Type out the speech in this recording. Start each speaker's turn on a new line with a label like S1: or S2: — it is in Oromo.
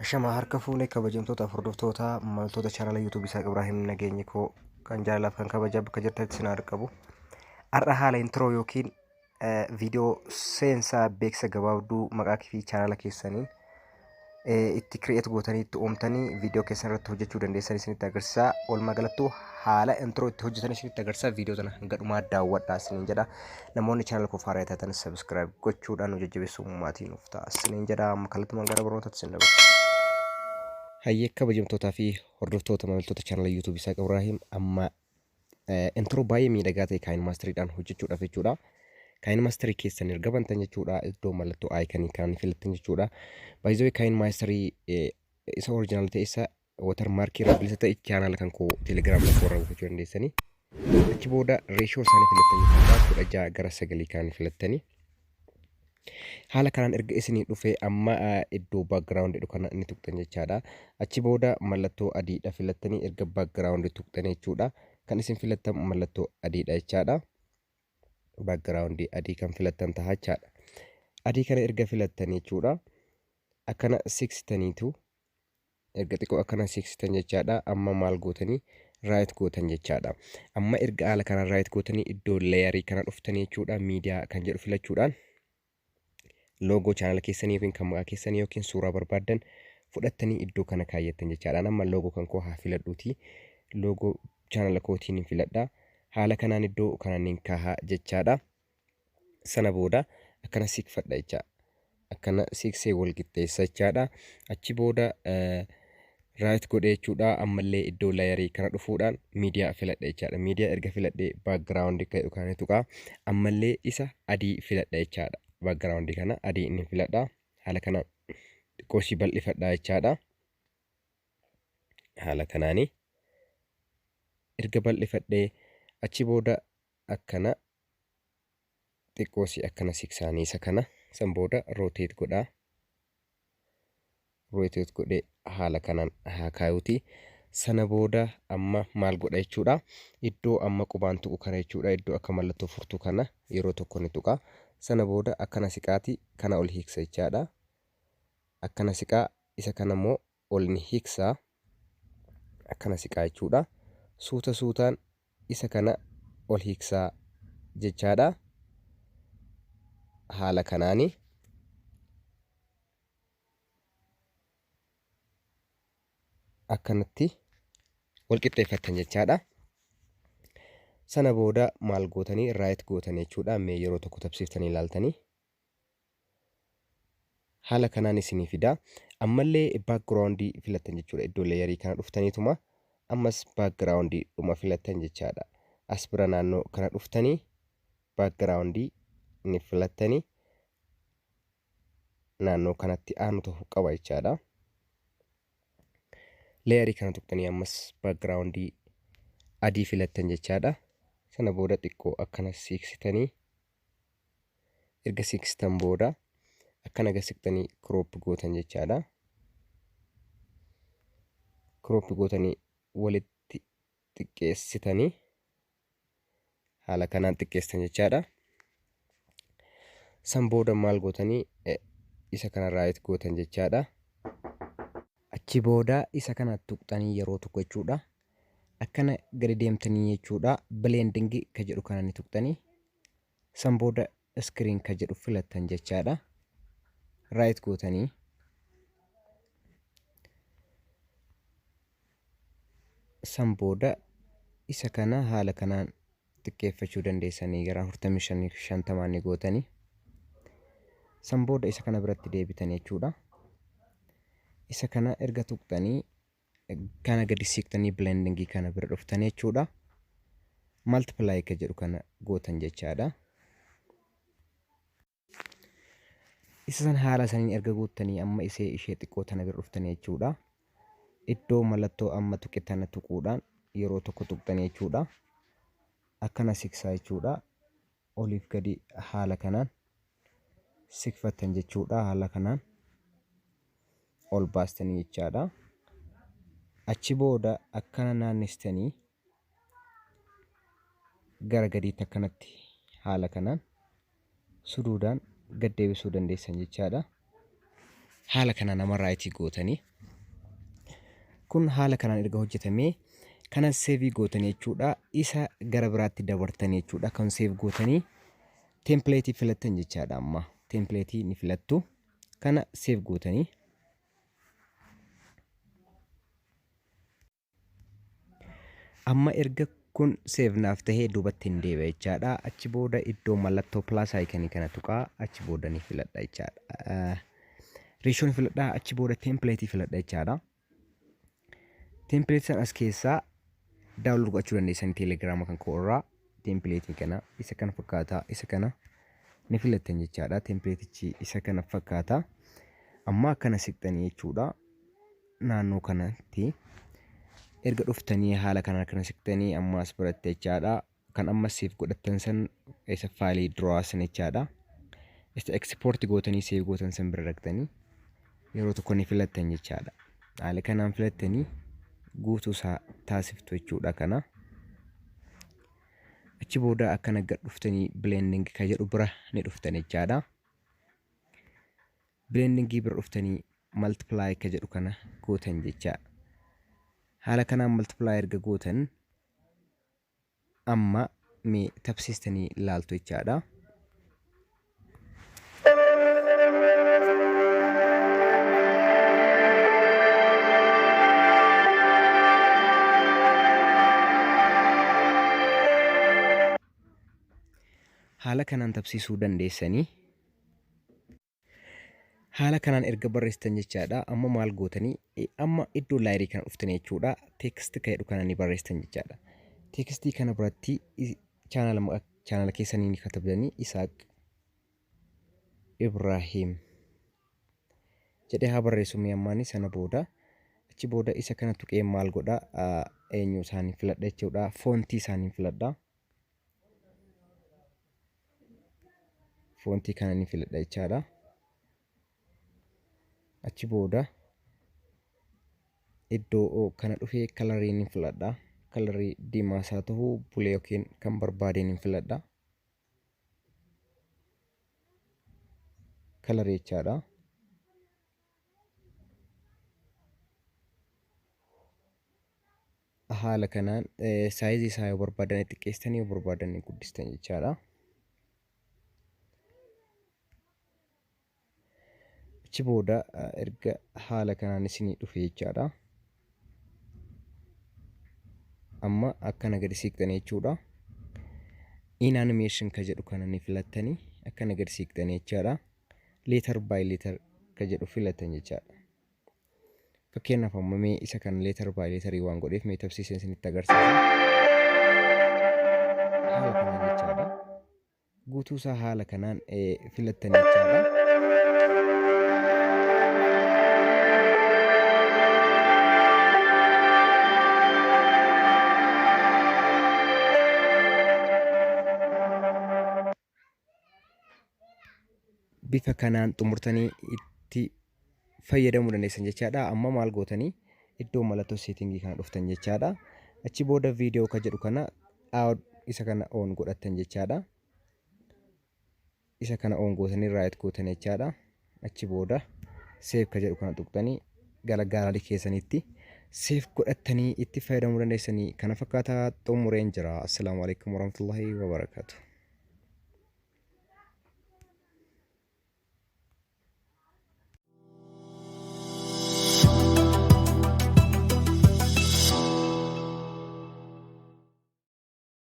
S1: Shama harka fuunee kabajamtoota hordoftoota maltoota chaanala YouTube Isaaq Ibraahim nageenyi koo kan jaalaaf kan kabaja bakka jirtanitti sin argamu. Har'a haala intro yookiin viidiyoo seensaa beeksisa gabaabduu maqaa fi chaanala keessaniin itti create gootanii itti oomtanii viidiyoo keessan irratti hojjechuu dandeessan isinitti agarsiisa. Walumaa galattuu haala intro itti hojjetan isinitti agarsiisa. Viidiyoo sana hanga dhumaa daawwadhaa isiniin jedha. Namoonni chaanala koo faaraa taatan subscribe gochuudhaan nu jajjabeessummaatiin nuuf ta'a isiniin jedha. Kallattumaan gara barnootaatti isin dabarsa. Hayyee kabajamtootaa fi hordoftoota maamiltoota chaanala YouTube Isaaq Ibraahim amma intro baay'ee miidhagaa ta'e Kayin Maasteriidhaan hojjechuudhaaf jechuudha. Kayin Maasterii keessan erga bantan jechuudha iddoo mallattoo aayikanii kan filattan jechuudha. Baay'ee Kayin Maasterii isa oriijinaal ta'e isa watermarkii irraa bilisa ta'e chaanala kan koo Telegram irraa raawwachuu dandeessanii. Achi booda reeshoo isaanii filattan jechuudha 16 gara 9 kan filattanii. Haala kanaan erga isinii dhufee amma iddoo background kana inni tuqxan jechaadha. Achi booda mallattoo adiidha filattanii erga background tuqxan jechuudha. Kan isin filattan mallattoo adiidha jechaadha. Background adii kan filattan ta'a jechaadha. Adii kana erga filattan jechuudha. Akkana siqsitaniitu erga xiqqoo akkana siqsitan jechaadha. Amma maal gootanii right gootan jechaadha. Amma erga haala kana right gootanii iddoo layerii kana dhuftanii jechuudha. Miidiyaa kan jedhu filachuudhaan loogoo chaanala keessanii yookiin kan maqaa keessanii yookiin suuraa barbaadan fudhattanii iddoo kana kaayyattan jechaadha. Amma loogoo kan koo haa filadhuuti. Loogoo chaanala kootiin filadha. Haala kanaan iddoo kananiin kaahaa jechaadha. Sana booda akkana siqfadha jechaadha. Akkana siqsee wal qixxeessa jechaadha. Achi booda right godhee jechuudha. Ammallee iddoo layerii kana dhufuudhaan miidiyaa filadha jechaadha. Miidiyaa erga filadhee background kan tuqaa ammallee isa adii filadha jechaadha. Background kana adii inni filadha. Haala kana xiqqoosi bal'ifadha jechaadha. Haala kanaani erga bal'ifadhee achi booda akkana xiqqoosi akkana siqsaanii isa kana san booda rotate godhaa. Rotate godhee haala kanaan haa kaayuuti. Sana booda amma maal godha jechuudha. Iddoo amma qubaan tuqu kana jechuudha. Iddoo akka mallattoo furtuu kana yeroo tokko ni tuqa. Sana booda akkana siqaati kana ol hiiksa jechaadha. Akkana siqaa isa kana immoo ol ni hiiksaa. Akkana siqaa jechuudha. Suuta suutaan isa kana ol hiiksaa jechaadha. Haala kanaani akkanatti wal qixxeeffattan jechaadha. Sana booda maal gootanii right gootanii jechuudha. Mee yeroo tokko tabsiiftanii ilaaltanii haala kanaan isinii fida. Ammallee background filattan jechuudha. Iddoo layerii kana dhuftaniituma ammas background dhuma filattan jechaadha. As bira naannoo kana dhuftanii background ni filattanii naannoo kanatti aanu ta'uu qaba jechaadha. Layerii kana tuqxanii ammas background adii filattan jechaadha. Sana booda xiqqoo akkana siqsitanii erga siqsitan booda akkana gasiqtanii crop gootan jechaadha. Crop gootanii walitti xiqqeessitanii haala kanaan xiqqeessitan jechaadha. San booda maal gootanii isa kana right gootan jechaadha. Achi booda isa kana tuqxanii yeroo tokko jechuudha. Akkana gadi deemtanii jechuudha. Blending ka jedhu kana ni tuqxanii. San booda screen ka jedhu filattan jechaadha. Right gootanii san booda isa kana haala kanaan xiqqeeffachuu dandeessanii gara 45-50 ni gootanii. San booda isa kana biratti deebitan jechuudha. Isa kana erga tuqxanii kana gadi siqtanii blending kana bira dhuftanii jechuudha. Multiply ka jedhu kana gootan jechaadha. Isa san haala saniin erga guuttanii amma ishee xiqqoo tana bira dhuftanii jechuudha. Iddoo mallattoo amma tuqe tana tuquudhaan yeroo tokko tuqxanii jechuudha. Akkana siqsaa jechuudha. Oliif gadi haala kanaan siqfattan jechuudha. Haala kanaan ol baastanii jechaadha. Achi booda akkana naannistanii gara gadiitti akkanatti haala kanaan suduudhaan gad deebisuu dandeessan jechaadha. Haala kana nama raayitii gootanii kun haala kanaan erga hojjetamee kana save gootanii jechuudha. Isa gara biraatti dabartanii jechuudha. Kan save gootanii template filattan jechaadha. Amma template ni filattu kana save gootanii amma erga kun save naaf tahee duubatti hin deebi'a jechaadha. Achi booda iddoo mallattoo plus icon kana tuqaa achi booda ni filadha jechaadha. Ratio ni filadha achi booda template filadha jechaadha. Template san as keessaa download gochuu dandeessan Telegram kan koo irraa template kana isa kana fakkaata isa kana ni filattan jechaadha. Template isa kana fakkaata. Amma kana siqtanii jechuudha. Naannoo kanatti erga dhuftanii haala kanaan kana siqtanii amma as biratte jechaadha. Kan amma save godhattan san isa faayilii draw san jechaadha. Isa export gootanii save gootan san bira dhaqtanii yeroo tokko ni filattan jechaadha. Haala kanaan filattanii guutuu isaa taasiftu jechuudha kana. Achi booda akkana gad dhuftanii blending ka jedhu bira ni dhuftan jechaadha. Blending bira dhuftanii multiply ka jedhu kana gootan jechaadha. Haala kanaan multiply erga gootan amma mee tabsiistanii ilaaltu jechaadha. Haala kanaan tabsiisuu dandeessanii. Haala kanaan erga barreessitan jechaadha. Amma maal gootanii amma iddoo laayirii kana dhuftanii jechuudha. Text ka jedhu kana ni barreessitan jechaadha. Textii kana biratti chaanala keessanii ni katabdanii Isaaq Ibrahim jedhee haa barreessu mi'ammaanii sana booda achi booda isa kana tuqee maal godha eenyu isaanii filadha jechuudha. Foontii isaanii filadha. Foontii kana ni filadha jechaadha. Achi booda iddoo kana dhufee kalarii ni filadha. Kalarii diimaa isaa ta'uu bulee yookiin kan barbaadeen ni filadha. Kalarii jechaadha. Haala kanaan saayizii isaa yoo barbaadan xiqqeessanii yoo barbaadan ni guddistan jechaadha. Achi booda erga haala kanaan isinii dhufe jechaadha. Amma akkana gadi siqtanii jechuudha. In animation ka jedhu kana ni filattanii akkana gadi siqtanii jechaadha. Letter by letter ka jedhu filattan jechaadha. Fakkeenyaaf amma mee isa kana letter by letter waan godheef mee tabsiiseen isinitti agarsiisa. Haala kanaan jechaadha. Guutuu isaa haala kanaan filattanii jechaadha. Bifa kanaan xumurtanii itti fayyadamuu dandeessan jechaadha. Amma maal gootanii iddoo mallattoo settingii kana dhuftan jechaadha. Achi booda viidiyoo ka jedhu kana isa kana on godhattan jechaadha. Isa kana on gootanii right gootan jechaadha. Achi booda save ka jedhu kana tuqxanii gara gaalaarii keessanitti save godhattanii itti fayyadamuu dandeessanii kana fakkaataa xumureen jira. Assalaamu alaykum warahmatullahi wabarakatuh.